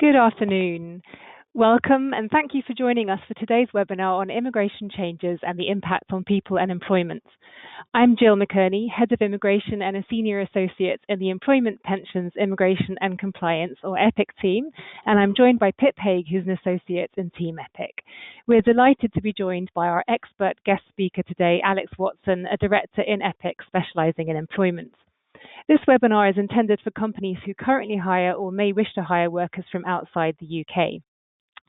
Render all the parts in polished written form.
Good afternoon. Welcome and thank you for joining us for today's webinar on immigration changes and the impact on people and employment. I'm Jill McKerney, Head of Immigration and a Senior Associate in the Employment, Pensions, Immigration and Compliance, or EPIC team, and I'm joined by Pip Haig, who's an Associate in Team EPIC. We're delighted to be joined by our expert guest speaker today, Alex Watson, a Director in EPIC specialising in employment. This webinar is intended for companies who currently hire or may wish to hire workers from outside the UK.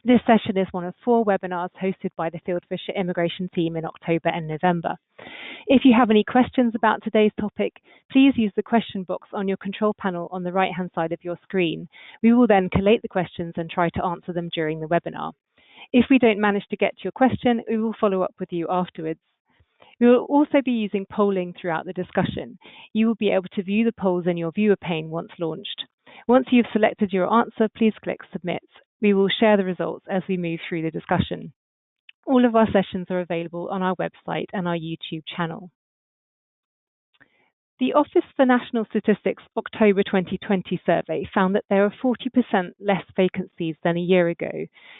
This session is one of 4 webinars hosted by the Field Fisher Immigration team in October and November. If you have any questions about today's topic, please use the question box on your control panel on the right-hand side of your screen. We will then collate the questions and try to answer them during the webinar. If we don't manage to get to your question, we will follow up with you afterwards. We will also be using polling throughout the discussion. You will be able to view the polls in your viewer pane once launched. Once you've selected your answer, please click Submit. We will share the results as we move through the discussion. All of our sessions are available on our website and our YouTube channel. The Office for National Statistics October 2020 survey found that there are 40% less vacancies than a year ago,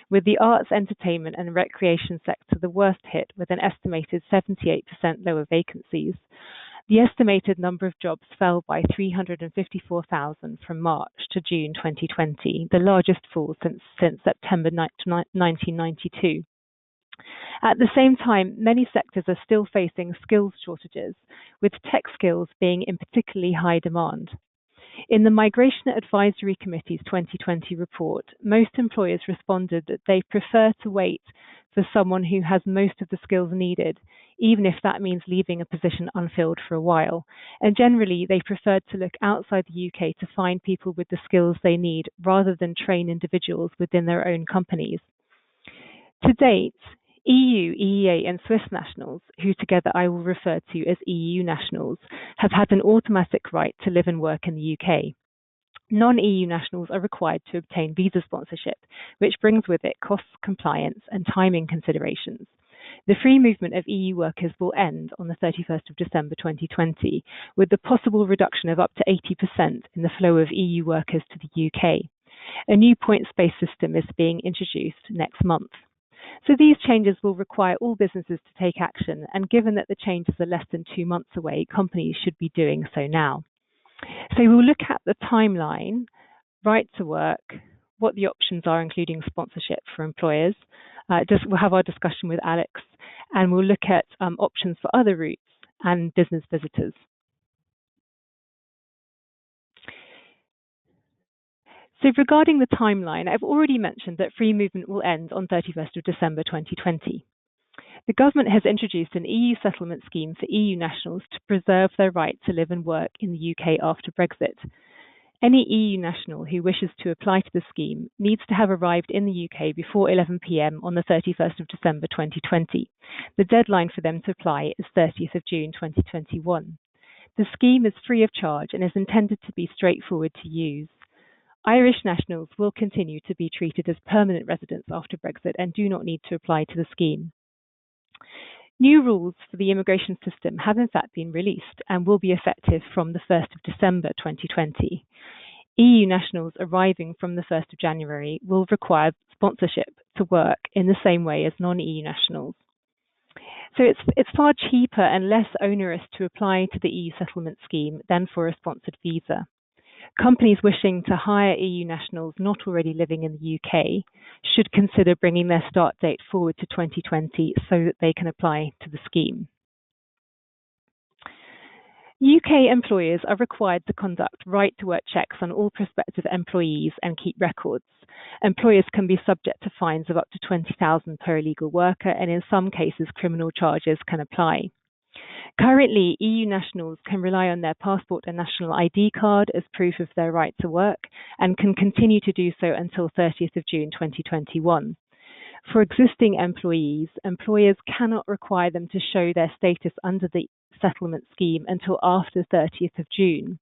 with the arts, entertainment and recreation sector the worst hit, with an estimated 78% lower vacancies. The estimated number of jobs fell by 354,000 from March to June 2020, the largest fall since September 1992. At the same time, many sectors are still facing skills shortages, with tech skills being in particularly high demand. In the Migration Advisory Committee's 2020 report, most employers responded that they prefer to wait for someone who has most of the skills needed, even if that means leaving a position unfilled for a while. And generally, they preferred to look outside the UK to find people with the skills they need, rather than train individuals within their own companies. To date, EU, EEA and Swiss nationals, who together I will refer to as EU nationals, have had an automatic right to live and work in the UK. Non-EU nationals are required to obtain visa sponsorship, which brings with it costs, compliance and timing considerations. The free movement of EU workers will end on the 31st of December 2020, with the possible reduction of up to 80% in the flow of EU workers to the UK. A new points-based system is being introduced next month. So these changes will require all businesses to take action, and given that the changes are less than 2 months away, companies should be doing so now. So we'll look at the timeline, right to work, what the options are, including sponsorship for employers. We'll have our discussion with Alex, and we'll look at options for other routes and business visitors. So regarding the timeline, I've already mentioned that free movement will end on 31st of December 2020. The government has introduced an EU settlement scheme for EU nationals to preserve their right to live and work in the UK after Brexit. Any EU national who wishes to apply to the scheme needs to have arrived in the UK before 11 p.m. on the 31st of December 2020. The deadline for them to apply is 30th of June 2021. The scheme is free of charge and is intended to be straightforward to use. Irish nationals will continue to be treated as permanent residents after Brexit and do not need to apply to the scheme. New rules for the immigration system have in fact been released and will be effective from the 1st of December 2020. EU nationals arriving from the 1st of January will require sponsorship to work in the same way as non-EU nationals. So it's far cheaper and less onerous to apply to the EU settlement scheme than for a sponsored visa. Companies wishing to hire EU nationals not already living in the UK should consider bringing their start date forward to 2020 so that they can apply to the scheme. UK employers are required to conduct right-to-work checks on all prospective employees and keep records. Employers can be subject to fines of up to £20,000 per illegal worker, and in some cases criminal charges can apply. Currently, EU nationals can rely on their passport and national ID card as proof of their right to work and can continue to do so until 30th of June 2021. For existing employees, employers cannot require them to show their status under the settlement scheme until after 30th of June.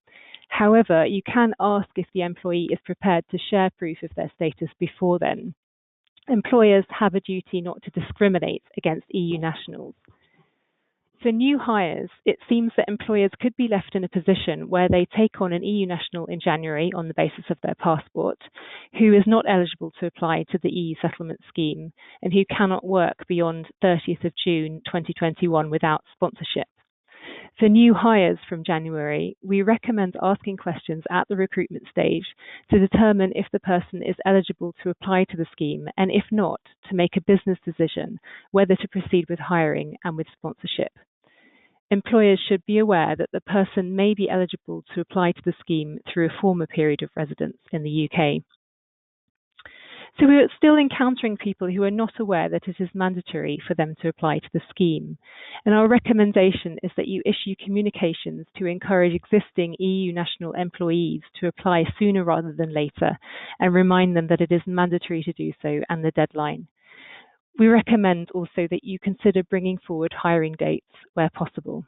However, you can ask if the employee is prepared to share proof of their status before then. Employers have a duty not to discriminate against EU nationals. For new hires, it seems that employers could be left in a position where they take on an EU national in January on the basis of their passport, who is not eligible to apply to the EU settlement scheme and who cannot work beyond 30th of June 2021 without sponsorship. For new hires from January, we recommend asking questions at the recruitment stage to determine if the person is eligible to apply to the scheme, and if not, to make a business decision whether to proceed with hiring and with sponsorship. Employers should be aware that the person may be eligible to apply to the scheme through a former period of residence in the UK. So we are still encountering people who are not aware that it is mandatory for them to apply to the scheme. And our recommendation is that you issue communications to encourage existing EU national employees to apply sooner rather than later, and remind them that it is mandatory to do so and the deadline. We recommend also that you consider bringing forward hiring dates where possible.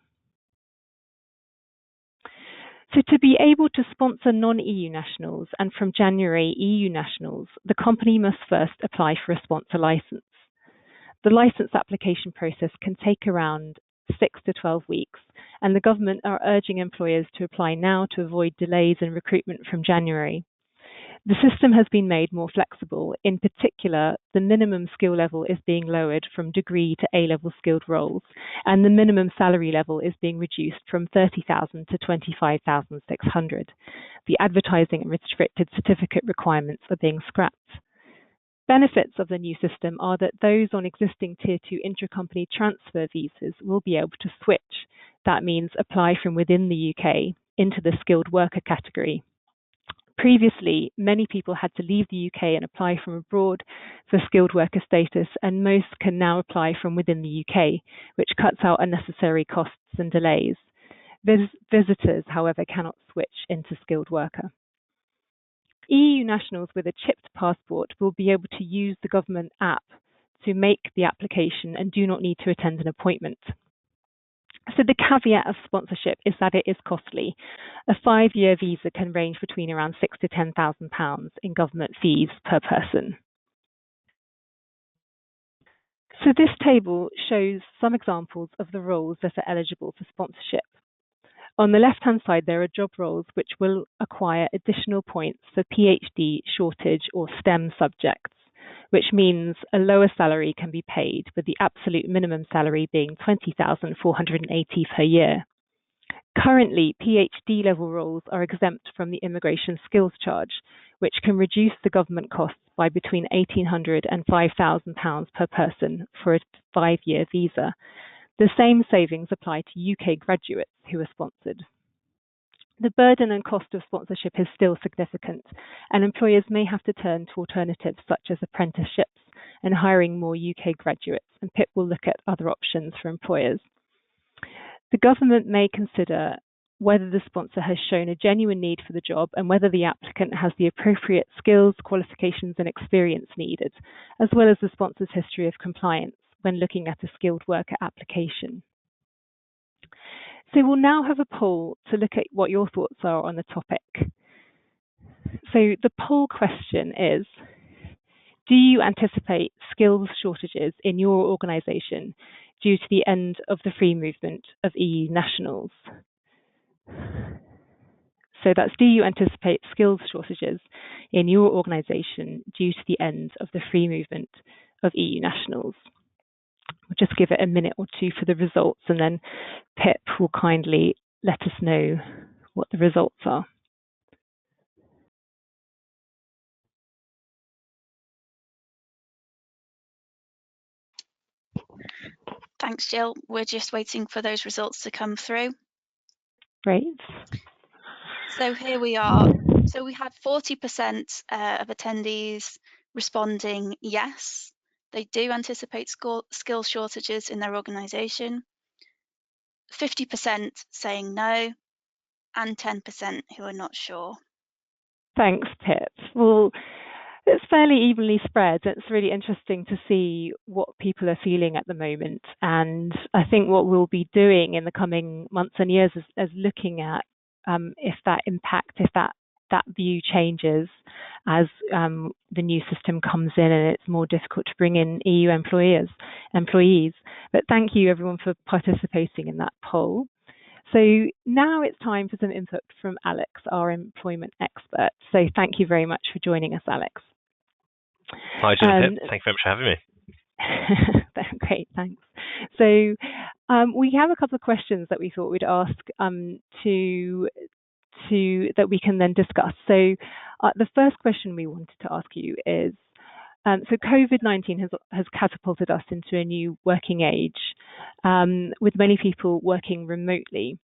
So to be able to sponsor non-EU nationals and from January EU nationals, the company must first apply for a sponsor license. The license application process can take around 6 to 12 weeks, and the government are urging employers to apply now to avoid delays in recruitment from January. The system has been made more flexible. In particular, the minimum skill level is being lowered from degree to A-level skilled roles, and the minimum salary level is being reduced from 30,000 to 25,600. The advertising and restricted certificate requirements are being scrapped. Benefits of the new system are that those on existing Tier 2 intra-company transfer visas will be able to switch. That means apply from within the UK into the skilled worker category. Previously, many people had to leave the UK and apply from abroad for skilled worker status, and most can now apply from within the UK, which cuts out unnecessary costs and delays. Visitors, however, cannot switch into skilled worker. EU nationals with a chipped passport will be able to use the government app to make the application and do not need to attend an appointment. So the caveat of sponsorship is that it is costly. A 5-year visa can range between around £6,000 to £10,000 in government fees per person. So this table shows some examples of the roles that are eligible for sponsorship. On the left-hand side, there are job roles which will acquire additional points for PhD, shortage, or STEM subjects, which means a lower salary can be paid, with the absolute minimum salary being $20,480 per year. Currently, PhD level roles are exempt from the immigration skills charge, which can reduce the government costs by between £1,800 and £5,000 per person for a 5-year visa. The same savings apply to UK graduates who are sponsored. The burden and cost of sponsorship is still significant, and employers may have to turn to alternatives such as apprenticeships and hiring more UK graduates, and PIP will look at other options for employers. The government may consider whether the sponsor has shown a genuine need for the job and whether the applicant has the appropriate skills, qualifications and experience needed, as well as the sponsor's history of compliance when looking at a skilled worker application. So we'll now have a poll to look at what your thoughts are on the topic. So the poll question is, do you anticipate skills shortages in your organisation due to the end of the free movement of EU nationals? So that's, do you anticipate skills shortages in your organisation due to the end of the free movement of EU nationals? We'll just give it a minute or two for the results, and then Pip will kindly let us know what the results are. Thanks, Jill. We're just waiting for those results to come through. Great. So here we are. So we had 40% of attendees responding yes, they do anticipate skill shortages in their organisation, 50% saying no, and 10% who are not sure. Thanks, Pip. Well, it's fairly evenly spread. It's really interesting to see what people are feeling at the moment. And I think what we'll be doing in the coming months and years is looking at if that impact, if that view changes, as the new system comes in and it's more difficult to bring in EU employees. But thank you everyone for participating in that poll. So now it's time for some input from Alex, our employment expert. So thank you very much for joining us, Alex. Hi, Jill. Thank you very much for having me. Great, thanks. So we have a couple of questions that we thought we'd ask that we can then discuss. So the first question we wanted to ask you is, so COVID-19 has catapulted us into a new working age, with many people working remotely.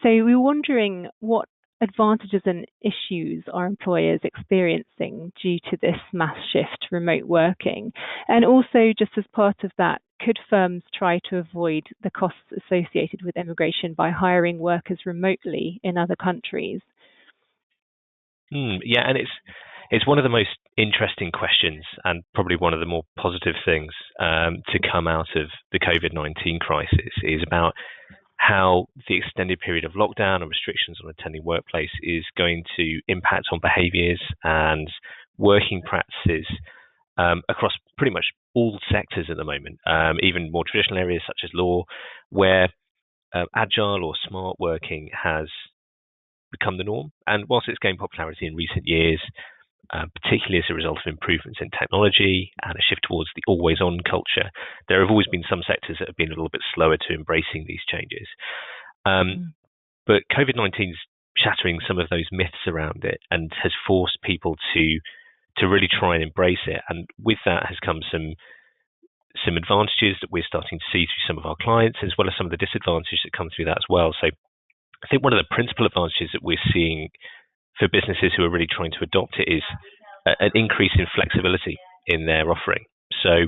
So we were wondering what advantages and issues are employers experiencing due to this mass shift to remote working? And also, just as part of that, could firms try to avoid the costs associated with immigration by hiring workers remotely in other countries? Yeah, and it's one of the most interesting questions and probably one of the more positive things to come out of the COVID-19 crisis is about how the extended period of lockdown and restrictions on attending workplace is going to impact on behaviours and working practices across pretty much all sectors at the moment, even more traditional areas such as law, where agile or smart working has become the norm. And whilst it's gained popularity in recent years, particularly as a result of improvements in technology and a shift towards the always-on culture, there have always been some sectors that have been a little bit slower to embracing these changes. But COVID-19 is shattering some of those myths around it and has forced people to really try and embrace it. And with that has come some advantages that we're starting to see through some of our clients, as well as some of the disadvantages that come through that as well. So I think one of the principal advantages that we're seeing for businesses who are really trying to adopt it is an increase in flexibility in their offering. So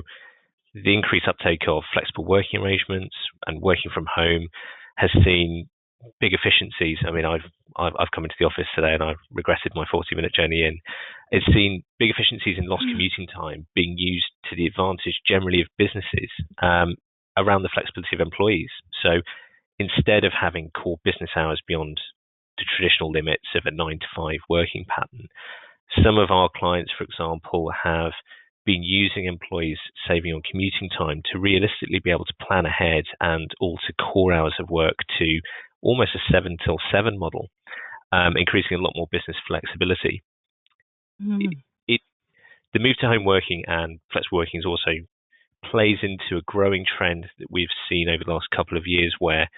the increased uptake of flexible working arrangements and working from home has seen big efficiencies. I mean, I've come into the office today and I've regretted my 40-minute journey in. It's seen big efficiencies in lost commuting time being used to the advantage generally of businesses around the flexibility of employees. So instead of having core business hours beyond the traditional limits of a 9-to-5 working pattern, some of our clients, for example, have been using employees saving on commuting time to realistically be able to plan ahead and alter core hours of work to almost a 7-till-7 model, increasing a lot more business flexibility. The move to home working and flexible working is also plays into a growing trend that we've seen over the last couple of years, where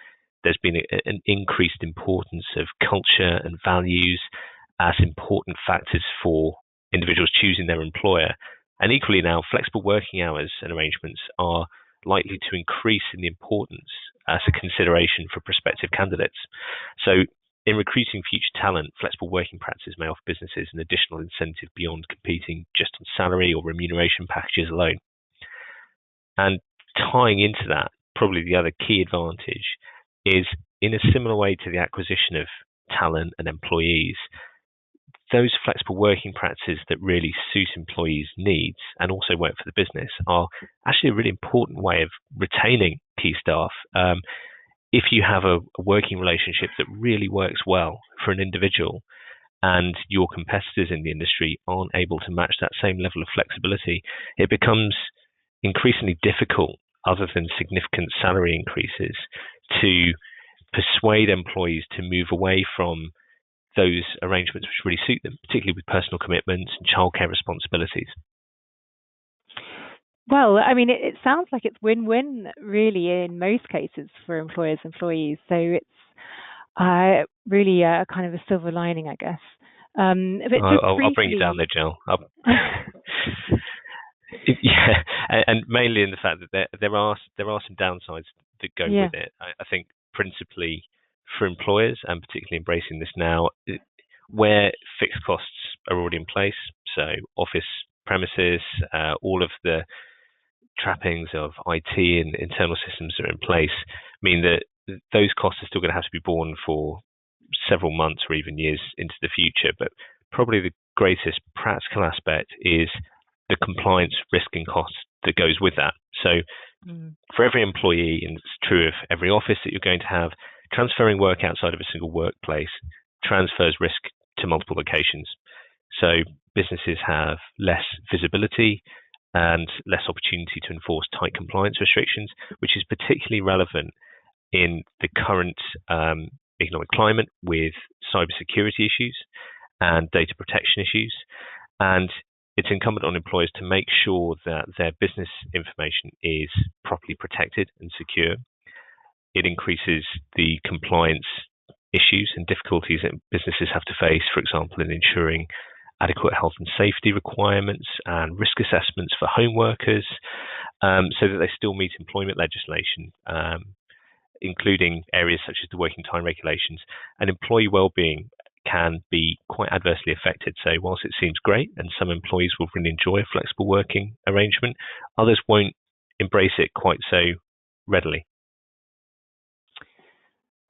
there's been an increased importance of culture and values as important factors for individuals choosing their employer. And equally now, flexible working hours and arrangements are likely to increase in the importance as a consideration for prospective candidates. So in recruiting future talent, flexible working practices may offer businesses an additional incentive beyond competing just on salary or remuneration packages alone. And tying into that, probably the other key advantage is, in a similar way to the acquisition of talent and employees, those flexible working practices that really suit employees' needs and also work for the business are actually a really important way of retaining key staff. If you have a working relationship that really works well for an individual and your competitors in the industry aren't able to match that same level of flexibility, it becomes increasingly difficult, other than significant salary increases, to persuade employees to move away from those arrangements which really suit them, particularly with personal commitments and childcare responsibilities. Well, I mean, it sounds like it's win-win, really, in most cases for employers and employees. So it's really a kind of a silver lining, I guess. I'll bring you down there, Jill. Yeah, and mainly in the fact that there are some downsides that go with it. I think principally for employers, and particularly embracing this now, where fixed costs are already in place, so office premises, all of the trappings of IT and internal systems are in place, mean that those costs are still going to have to be borne for several months or even years into the future. But probably the greatest practical aspect is the compliance risk and cost that goes with that. So for every employee, and it's true of every office that you're going to have, transferring work outside of a single workplace transfers risk to multiple locations. So businesses have less visibility and less opportunity to enforce tight compliance restrictions, which is particularly relevant in the current economic climate with cybersecurity issues and data protection issues. And it's incumbent on employers to make sure that their business information is properly protected and secure. It increases the compliance issues and difficulties that businesses have to face, for example, in ensuring adequate health and safety requirements and risk assessments for home workers, so that they still meet employment legislation, including areas such as the working time regulations. And employee well-being can be quite adversely affected. So whilst it seems great and some employees will really enjoy a flexible working arrangement, others won't embrace it quite so readily.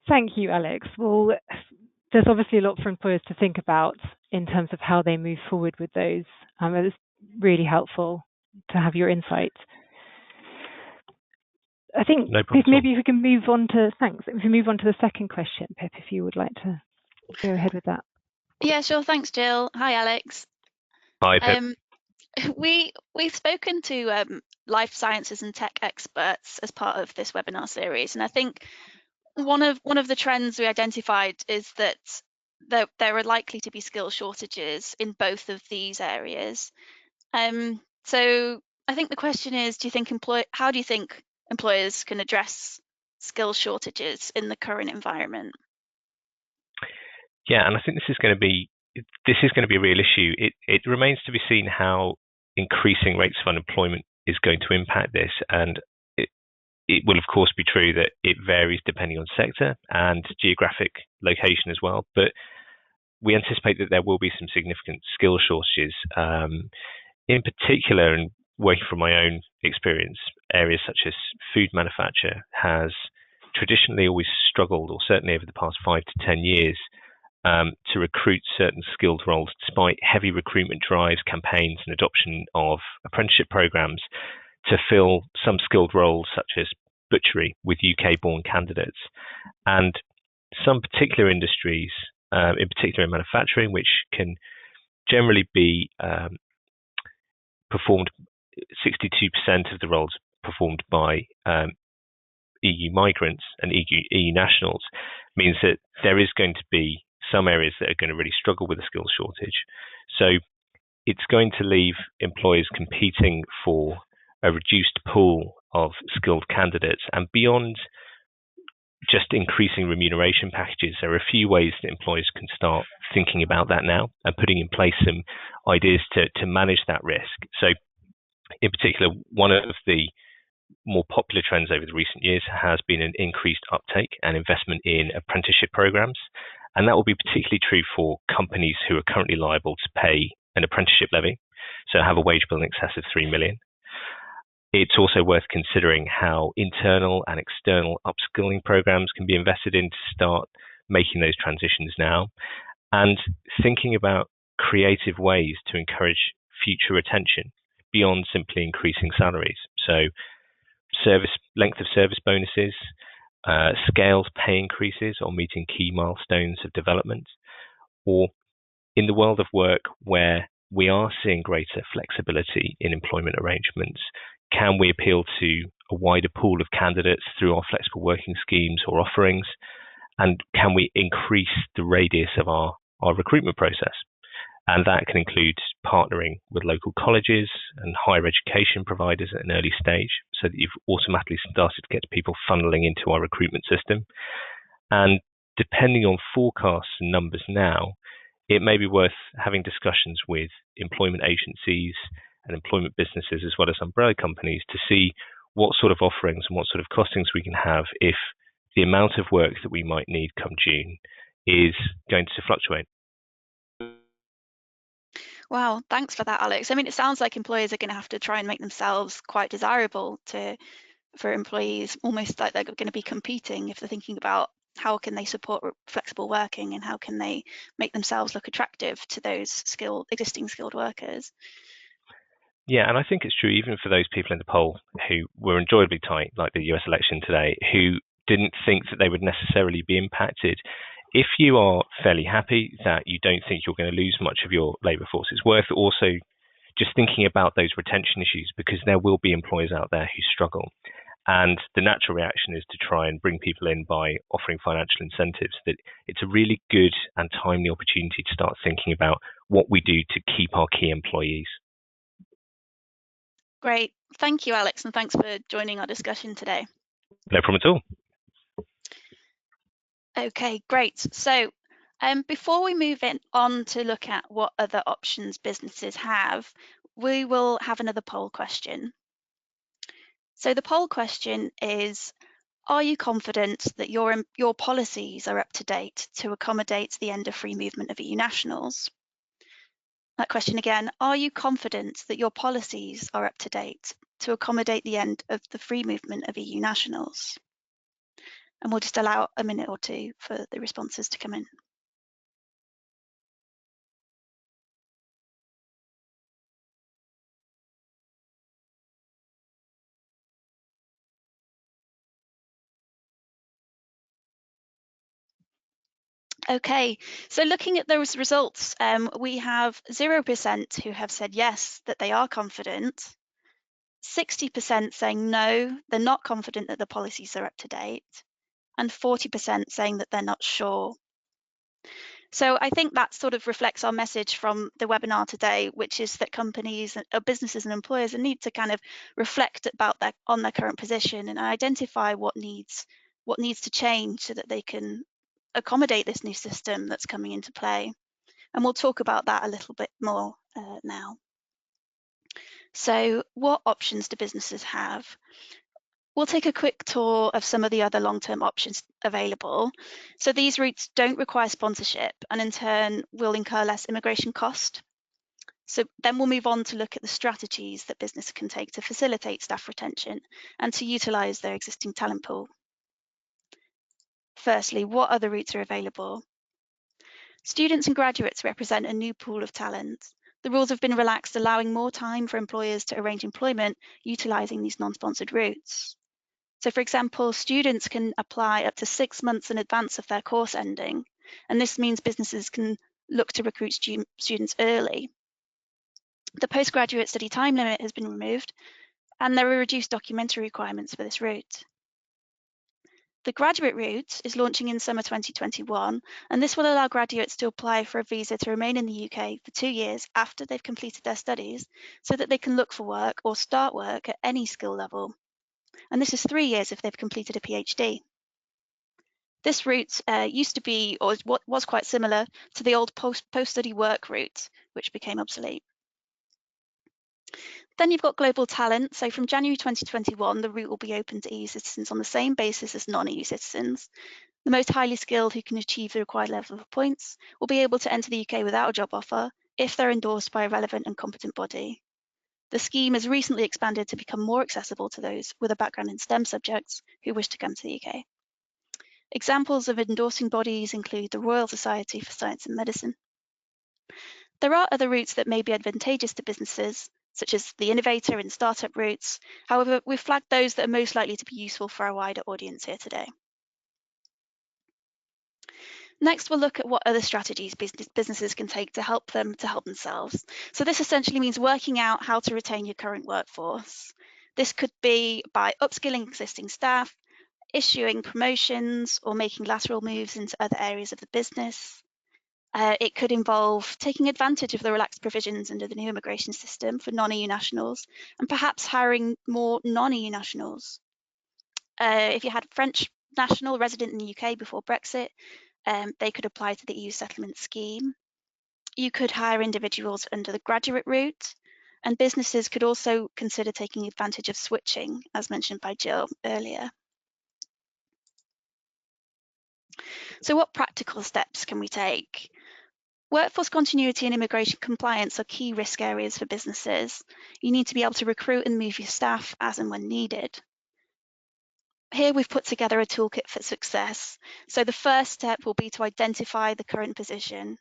Thank you, Alex. Well, there's obviously a lot for employers to think about in terms of how they move forward with those. It's really helpful to have your insight. I think maybe if we can move on to, if we move on to the second question, Pip, if you would like to go ahead with that. Yeah, sure. Thanks, Jill. Hi, Alex. Hi, Pip. We've spoken to life sciences and tech experts as part of this webinar series, and I think one of the trends we identified is that there are likely to be skill shortages in both of these areas. So I think the question is, how do you think employers can address skill shortages in the current environment? Yeah, and I think this is going to be a real issue. It remains to be seen how increasing rates of unemployment is going to impact this, and it will of course be true that it varies depending on sector and geographic location as well. But we anticipate that there will be some significant skill shortages, in particular, and working from my own experience, areas such as food manufacture has traditionally always struggled, or certainly over the past 5 to 10 years, to recruit certain skilled roles, despite heavy recruitment drives, campaigns, and adoption of apprenticeship programs to fill some skilled roles such as butchery with UK-born candidates. And some particular industries, in particular in manufacturing, which can generally be performed, 62% of the roles performed by EU migrants and EU nationals, means that there is going to be some areas that are going to really struggle with a skills shortage. So it's going to leave employers competing for a reduced pool of skilled candidates. And beyond just increasing remuneration packages, there are a few ways that employers can start thinking about that now and putting in place some ideas to manage that risk. So in particular, one of the more popular trends over the recent years has been an increased uptake and investment in apprenticeship programs. And that will be particularly true for companies who are currently liable to pay an apprenticeship levy, so have a wage bill in excess of 3 million. It's also worth considering how internal and external upskilling programs can be invested in to start making those transitions now, and thinking about creative ways to encourage future retention beyond simply increasing salaries. So length of service bonuses, scaled pay increases or meeting key milestones of development, or in the world of work where we are seeing greater flexibility in employment arrangements, can we appeal to a wider pool of candidates through our flexible working schemes or offerings? And can we increase the radius of our recruitment process? And that can include partnering with local colleges and higher education providers at an early stage, so that you've automatically started to get people funneling into our recruitment system. And depending on forecasts and numbers now, it may be worth having discussions with employment agencies and employment businesses, as well as umbrella companies, to see what sort of offerings and what sort of costings we can have if the amount of work that we might need come June is going to fluctuate. Wow, thanks for that, Alex. I mean, it sounds like employers are going to have to try and make themselves quite desirable for employees, almost like they're going to be competing if they're thinking about how can they support flexible working and how can they make themselves look attractive to those existing skilled workers. Yeah, and I think it's true even for those people in the poll who were enjoyably tight, like the US election today, who didn't think that they would necessarily be impacted. if you are fairly happy that you don't think you're going to lose much of your labour force, it's worth also just thinking about those retention issues, because there will be employers out there who struggle. And the natural reaction is to try and bring people in by offering financial incentives. That it's a really good and timely opportunity to start thinking about what we do to keep our key employees. Great. Thank you, Alex, and thanks for joining our discussion today. No problem at all. Okay, great. So before we move on to look at what other options businesses have, we will have another poll question. So the poll question is, are you confident that your policies are up to date to accommodate the end of free movement of EU nationals? That question again, are you confident that your policies are up to date to accommodate the end of the free movement of EU nationals? And we'll just allow a minute or two for the responses to come in. Okay, so looking at those results, we have 0% who have said yes, that they are confident, 60% saying no, they're not confident that the policies are up to date, and 40% saying that they're not sure. So I think that sort of reflects our message from the webinar today, which is that companies, businesses and employers need to kind of reflect about on their current position and identify what needs to change so that they can accommodate this new system that's coming into play. And we'll talk about that a little bit more now. So what options do businesses have? We'll take a quick tour of some of the other long-term options available. So these routes don't require sponsorship and in turn will incur less immigration cost. So then we'll move on to look at the strategies that business can take to facilitate staff retention and to utilise their existing talent pool. Firstly, what other routes are available? Students and graduates represent a new pool of talent. The rules have been relaxed, allowing more time for employers to arrange employment utilising these non-sponsored routes. So for example, students can apply up to 6 months in advance of their course ending, and this means businesses can look to recruit students early. The postgraduate study time limit has been removed, and there are reduced documentary requirements for this route. The graduate route is launching in summer 2021, and this will allow graduates to apply for a visa to remain in the UK for 2 years after they've completed their studies, so that they can look for work or start work at any skill level. And this is 3 years if they've completed a PhD. This route used to be, or was quite similar to the old post-study work route, which became obsolete. Then you've got global talent. So from January 2021, the route will be open to EU citizens on the same basis as non-EU citizens. The most highly skilled who can achieve the required level of points will be able to enter the UK without a job offer if they're endorsed by a relevant and competent body. The scheme has recently expanded to become more accessible to those with a background in STEM subjects who wish to come to the UK. Examples of endorsing bodies include the Royal Society for Science and Medicine. There are other routes that may be advantageous to businesses, such as the innovator and startup routes. However, we've flagged those that are most likely to be useful for our wider audience here today. Next, we'll look at what other strategies businesses can take to help themselves. So this essentially means working out how to retain your current workforce. This could be by upskilling existing staff, issuing promotions, or making lateral moves into other areas of the business. It could involve taking advantage of the relaxed provisions under the new immigration system for non-EU nationals, and perhaps hiring more non-EU nationals. If you had a French national resident in the UK before Brexit, they could apply to the EU settlement scheme. You could hire individuals under the graduate route, and businesses could also consider taking advantage of switching, as mentioned by Jill earlier. So what practical steps can we take? Workforce continuity and immigration compliance are key risk areas for businesses. You need to be able to recruit and move your staff as and when needed. Here we've put together a toolkit for success. So the first step will be to identify the current position.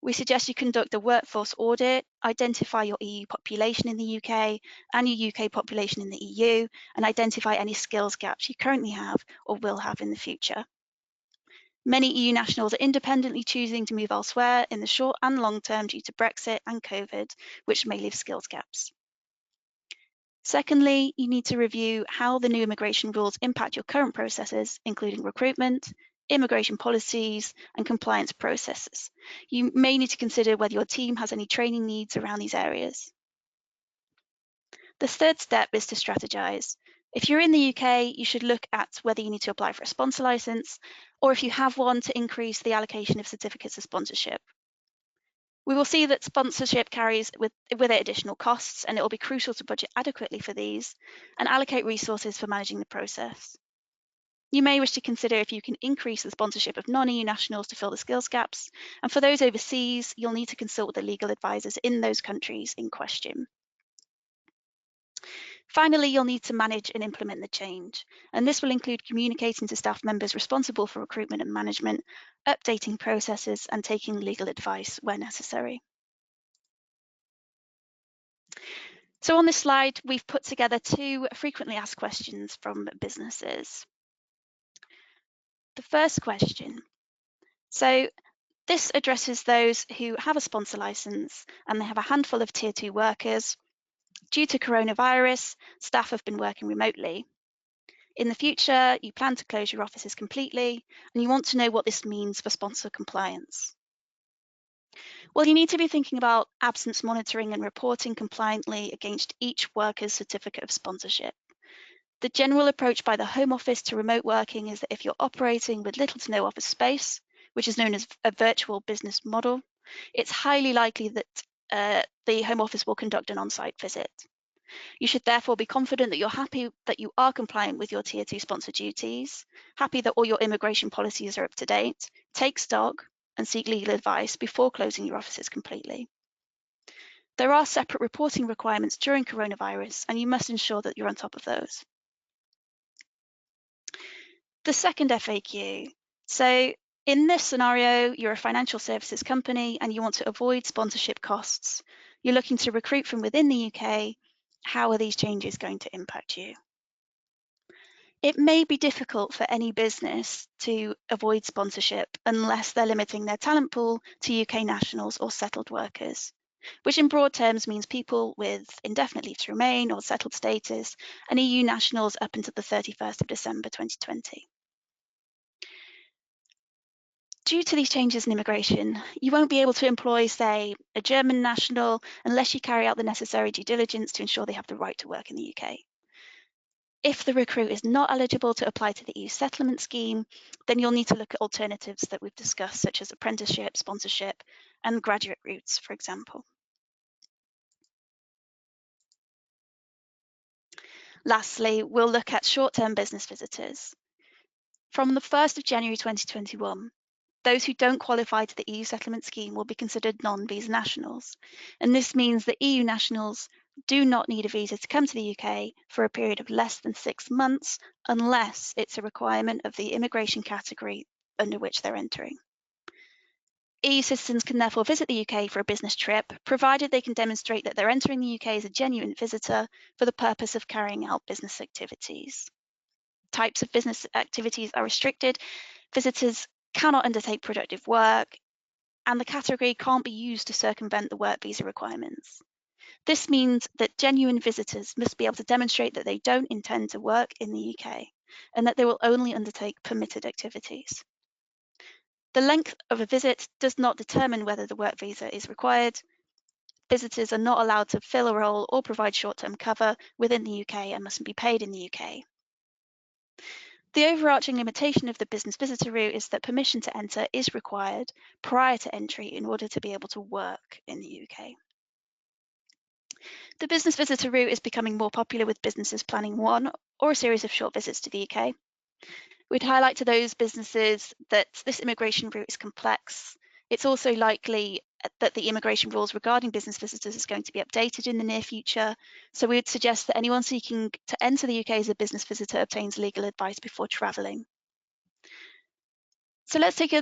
We suggest you conduct a workforce audit, identify your EU population in the UK and your UK population in the EU, and identify any skills gaps you currently have or will have in the future. Many EU nationals are independently choosing to move elsewhere in the short and long term due to Brexit and COVID, which may leave skills gaps. Secondly, you need to review how the new immigration rules impact your current processes, including recruitment, immigration policies, and compliance processes. You may need to consider whether your team has any training needs around these areas. The third step is to strategize. If you're in the UK, you should look at whether you need to apply for a sponsor license, or if you have one, to increase the allocation of certificates of sponsorship. We will see that sponsorship carries with it additional costs, and it will be crucial to budget adequately for these and allocate resources for managing the process. You may wish to consider if you can increase the sponsorship of non-EU nationals to fill the skills gaps, and for those overseas, you'll need to consult with the legal advisors in those countries in question. Finally, you'll need to manage and implement the change, and this will include communicating to staff members responsible for recruitment and management, updating processes, and taking legal advice where necessary. So on this slide, we've put together 2 frequently asked questions from businesses. The first question. So this addresses those who have a sponsor license and they have a handful of Tier 2 workers. Due to coronavirus, staff have been working remotely. In the future, you plan to close your offices completely, and you want to know what this means for sponsor compliance. Well, you need to be thinking about absence monitoring and reporting compliantly against each worker's certificate of sponsorship. The general approach by the Home Office to remote working is that if you're operating with little to no office space, which is known as a virtual business model, it's highly likely that the Home Office will conduct an on-site visit. You should therefore be confident that you're happy that you are compliant with your Tier 2 sponsor duties, happy that all your immigration policies are up to date, take stock, and seek legal advice before closing your offices completely. There are separate reporting requirements during coronavirus, and you must ensure that you're on top of those. The second FAQ. So in this scenario, you're a financial services company and you want to avoid sponsorship costs. You're looking to recruit from within the UK. How are these changes going to impact you? It may be difficult for any business to avoid sponsorship unless they're limiting their talent pool to UK nationals or settled workers, which in broad terms means people with indefinite leave to remain or settled status and EU nationals up until the 31st of December 2020. Due to these changes in immigration, you won't be able to employ, say, a German national unless you carry out the necessary due diligence to ensure they have the right to work in the UK. If the recruit is not eligible to apply to the EU settlement scheme, then you'll need to look at alternatives that we've discussed, such as apprenticeship, sponsorship, and graduate routes, for example. Lastly, we'll look at short-term business visitors. From the 1st of January 2021, those who don't qualify to the EU settlement scheme will be considered non-visa nationals, and this means that EU nationals do not need a visa to come to the UK for a period of less than 6 months unless it's a requirement of the immigration category under which they're entering. EU citizens can therefore visit the UK for a business trip, provided they can demonstrate that they're entering the UK as a genuine visitor for the purpose of carrying out business activities. Types of business activities are restricted. Visitors cannot undertake productive work, and the category can't be used to circumvent the work visa requirements. This means that genuine visitors must be able to demonstrate that they don't intend to work in the UK and that they will only undertake permitted activities. The length of a visit does not determine whether the work visa is required. Visitors are not allowed to fill a role or provide short-term cover within the UK and mustn't be paid in the UK. The overarching limitation of the business visitor route is that permission to enter is required prior to entry in order to be able to work in the UK. The business visitor route is becoming more popular with businesses planning one or a series of short visits to the UK. We'd highlight to those businesses that this immigration route is complex. It's also likely that the immigration rules regarding business visitors is going to be updated in the near future. So we would suggest that anyone seeking to enter the UK as a business visitor obtains legal advice before travelling. So let's take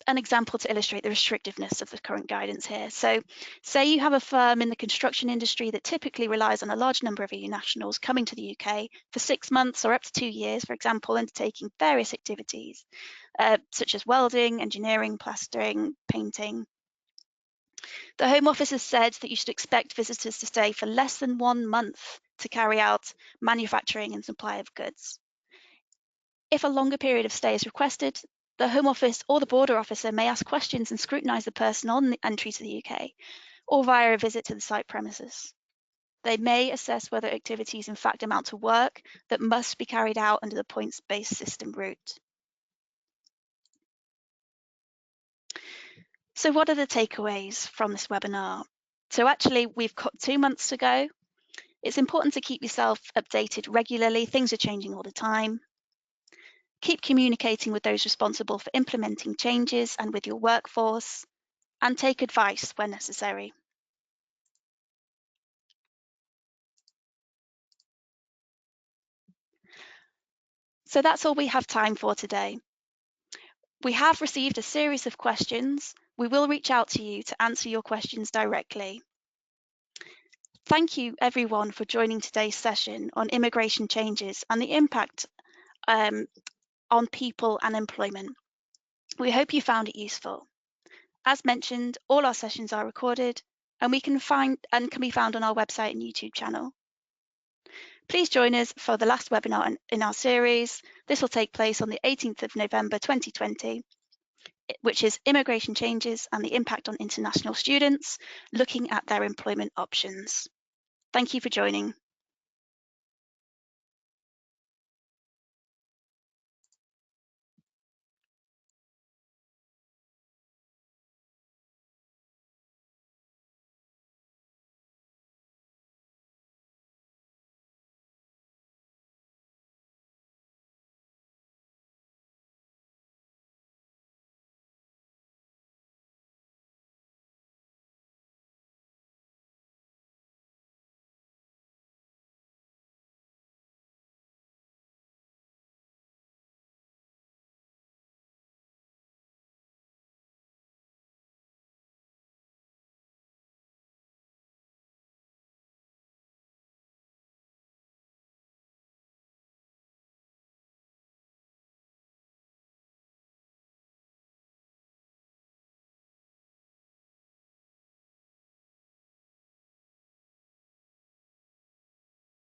an example to illustrate the restrictiveness of the current guidance here. So say you have a firm in the construction industry that typically relies on a large number of EU nationals coming to the UK for 6 months or up to 2 years, for example, undertaking various activities such as welding, engineering, plastering, painting. The Home Office has said that you should expect visitors to stay for less than 1 month to carry out manufacturing and supply of goods. If a longer period of stay is requested, the Home Office or the border officer may ask questions and scrutinise the person on the entry to the UK, or via a visit to the site premises. They may assess whether activities in fact amount to work that must be carried out under the points-based system route. So what are the takeaways from this webinar? So actually, we've got 2 months to go. It's important to keep yourself updated regularly. Things are changing all the time. Keep communicating with those responsible for implementing changes and with your workforce, and take advice when necessary. So that's all we have time for today. We have received a series of questions. We will reach out to you to answer your questions directly. Thank you everyone for joining today's session on immigration changes and the impact on people and employment. We hope you found it useful. As mentioned, all our sessions are recorded and can be found on our website and YouTube channel. Please join us for the last webinar in our series. This will take place on the 18th of November 2020, which is Immigration Changes and the Impact on International Students, looking at their employment options. Thank you for joining.